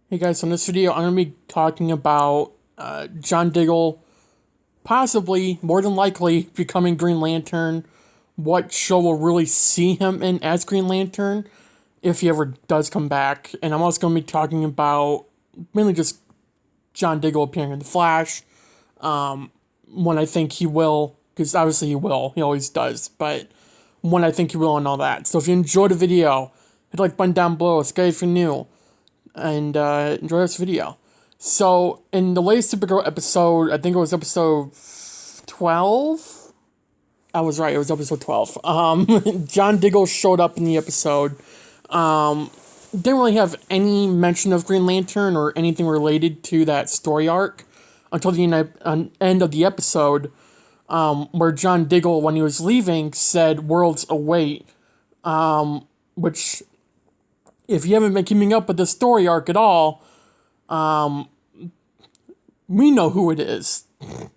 Hey guys, so in this video I'm going to be talking about John Diggle possibly, more than likely, becoming Green Lantern, what show will really see him in as Green Lantern, if he ever does come back, and I'm also going to be talking about mainly just John Diggle appearing in The Flash, when I think he will, because obviously he will, he always does, but when I think he will and all that. So if you enjoyed the video, hit the like button down below, subscribe if you're new, and enjoy this video. So, in the latest Supergirl episode, I think it was episode 12? I was right, it was episode 12. John Diggle showed up in the episode. Didn't really have any mention of Green Lantern or anything related to that story arc until the end of the episode, where John Diggle, when he was leaving, said, "Worlds await," which, if you haven't been keeping up with the story arc at all, we know who it is.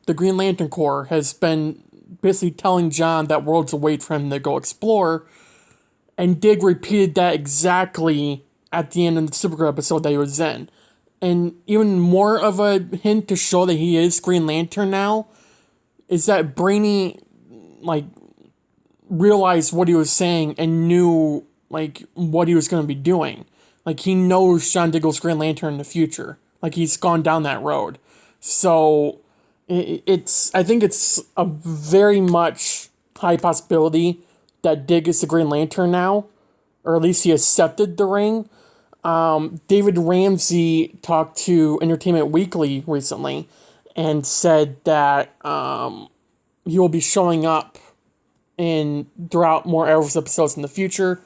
The Green Lantern Corps has been basically telling John that worlds await for him to go explore, and Dig repeated that exactly at the end of the Supergirl episode that he was in. And even more of a hint to show that he is Green Lantern now is that Brainy, realized what he was saying and knew, what he was going to be doing. He knows John Diggle's Green Lantern in the future. He's gone down that road. So, I think it's a very much high possibility that Dig is the Green Lantern now, or at least he accepted the ring. David Ramsey talked to Entertainment Weekly recently and said that he will be showing up throughout more Arrowverse episodes in the future.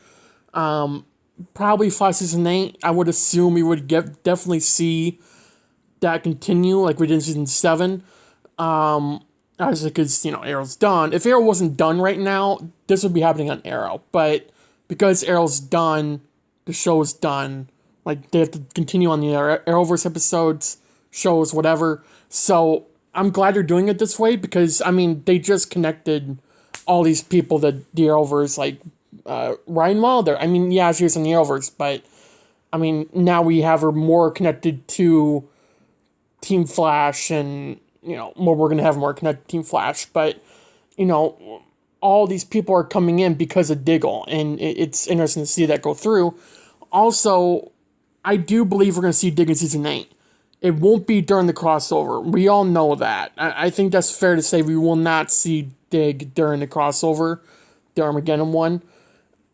Probably Flash Season 8, I would assume we would definitely see that continue like we did in Season 7. Obviously, because, Arrow's done. If Arrow wasn't done right now, this would be happening on Arrow. But because Arrow's done, the show's done. They have to continue on the Arrowverse episodes, shows, whatever. So, I'm glad they're doing it this way because, they just connected all these people that the Arrowverse, Ryan Wilder. Yeah, she was in the Arrowverse, but, now we have her more connected to Team Flash and, we're going to have more connected to Team Flash, but, all these people are coming in because of Diggle, and it's interesting to see that go through. Also, I do believe we're going to see Dig in Season 8. It won't be during the crossover. We all know that. I think that's fair to say we will not see Dig during the crossover, the Armageddon one.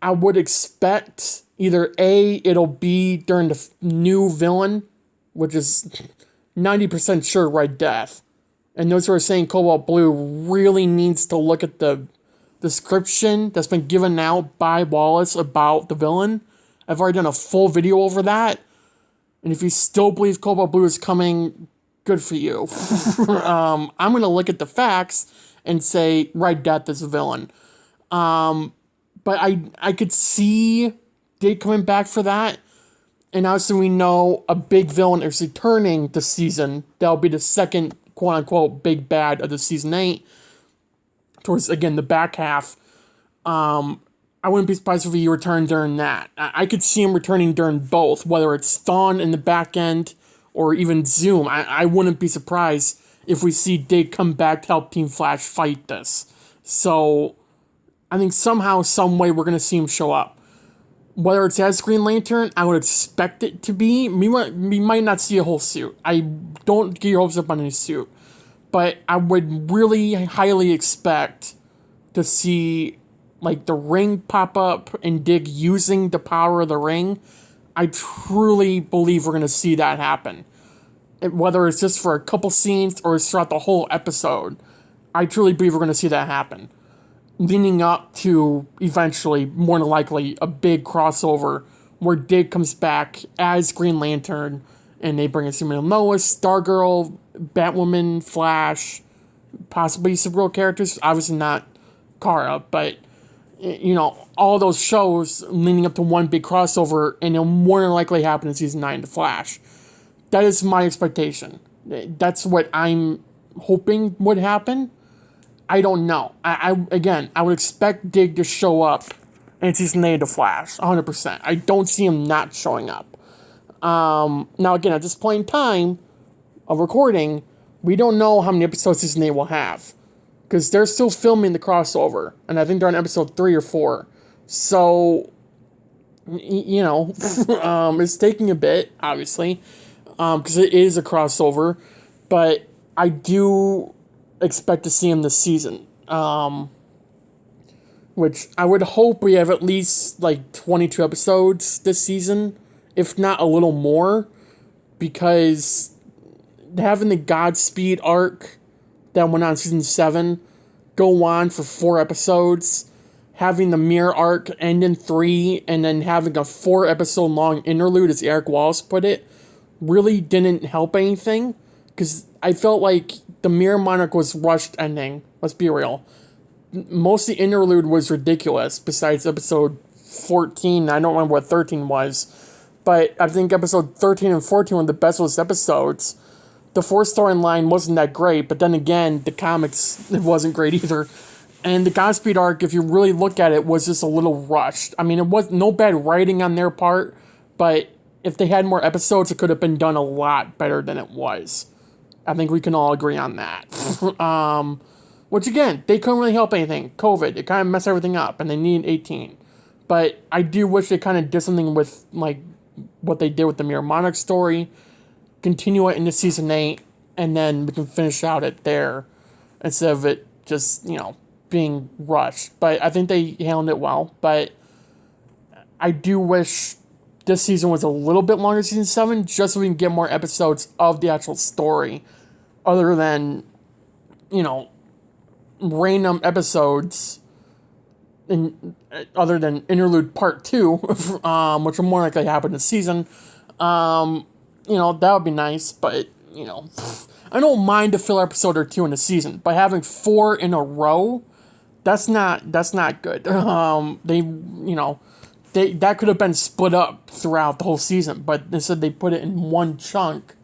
I would expect either A, it'll be during the new villain, which is 90% sure Red Death. And those who are saying Cobalt Blue really needs to look at the description that's been given out by Wallace about the villain. I've already done a full video over that. And if you still believe Cobalt Blue is coming, good for you. I'm going to look at the facts and say Red Death is a villain. But I could see Dig coming back for that. And obviously we know a big villain is returning this season. That'll be the second quote-unquote big bad of the Season 8. Towards, again, the back half. I wouldn't be surprised if he returned during that. I could see him returning during both, whether it's Thawne in the back end or even Zoom. I wouldn't be surprised if we see Dig come back to help Team Flash fight this. So, I think somehow, some way, we're going to see him show up. Whether it's as Green Lantern, I would expect it to be. We might not see a whole suit. I don't get your hopes up on any suit. But I would really highly expect to see, the ring pop up and Dig using the power of the ring. I truly believe we're going to see that happen. Whether it's just for a couple scenes or it's throughout the whole episode, I truly believe we're going to see that happen. Leading up to, eventually, more than likely, a big crossover where Dig comes back as Green Lantern and they bring in Superman, Lois, Stargirl, Batwoman, Flash, possibly Supergirl characters. Obviously not Kara, but, all those shows leading up to one big crossover, and it'll more than likely happen in Season 9 to Flash. That is my expectation. That's what I'm hoping would happen. I don't know. I would expect Dig to show up in Season 8 to Flash, 100%. I don't see him not showing up. Now, again, at this point in time of recording, we don't know how many episodes season 8 will have. Because they're still filming the crossover. And I think they're on episode 3 or 4. So, it's taking a bit, obviously. Because it is a crossover. But I do expect to see him this season. Which I would hope we have at least, 22 episodes this season. If not a little more. Because having the Godspeed arc that went on season 7 go on for 4 episodes, having the Mirror arc end in 3, and then having a 4-episode long interlude, as Eric Wallace put it, really didn't help anything, because I felt like the Mirror Monarch was rushed ending. Let's be real. Most of the interlude was ridiculous, besides episode 14. I don't remember what 13 was, but I think episode 13 and 14 were the best of those episodes. The 4th storyline wasn't that great, but then again, the comics, it wasn't great either. And the Godspeed arc, if you really look at it, was just a little rushed. I mean, it was no bad writing on their part, but if they had more episodes, it could have been done a lot better than it was. I think we can all agree on that. Which again, they couldn't really help anything. COVID, it kind of messed everything up, and they needed 18. But I do wish they kind of did something with, what they did with the Mirror Monarch story, continue it into season 8, and then we can finish out it there instead of it just, being rushed. But I think they handled it well. But I do wish this season was a little bit longer, season 7, just so we can get more episodes of the actual story, other than, random episodes, other than Interlude Part 2, which will more likely happen this season. That would be nice, but, I don't mind a filler episode or 2 in a season, but having 4 in a row, that's not good. That could have been split up throughout the whole season, but instead they put it in one chunk,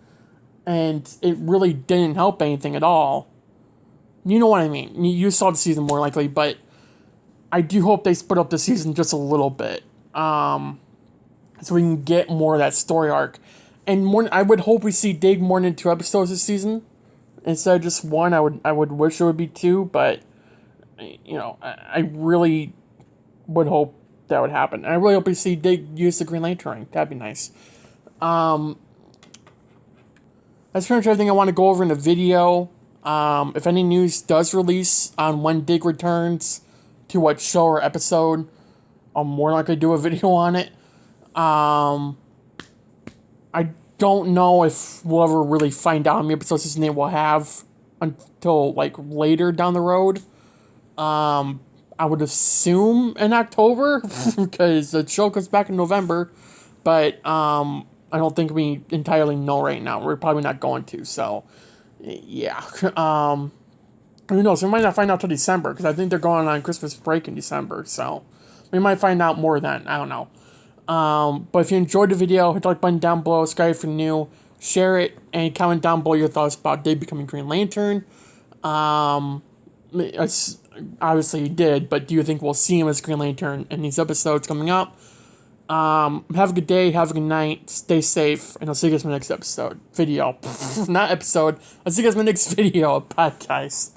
and it really didn't help anything at all. You know what I mean? You saw the season more likely, but I do hope they split up the season just a little bit, so we can get more of that story arc. And more, I would hope we see Dig more than 2 episodes this season instead of just 1. I would wish it would be 2, but I really would hope that would happen. And I really hope we see Dig use the Green Lantern. That'd be nice. That's pretty much everything I want to go over in the video. If any news does release on when Dig returns to what show or episode, I'll more likely do a video on it. I don't know if we'll ever really find out how many episodes season 8 will have until, later down the road. I would assume in October, because the show comes back in November, but, I don't think we entirely know right now. We're probably not going to, so, yeah. Who knows, we might not find out till December, because I think they're going on Christmas break in December, so we might find out more then. I don't know. But if you enjoyed the video, hit the like button down below, subscribe if you're new, share it, and comment down below your thoughts about Dig becoming Green Lantern. Obviously he did, but do you think we'll see him as Green Lantern in these episodes coming up? Have a good day, have a good night, stay safe, and I'll see you guys in my next video. Not episode, I'll see you guys in my next video. Bye, guys.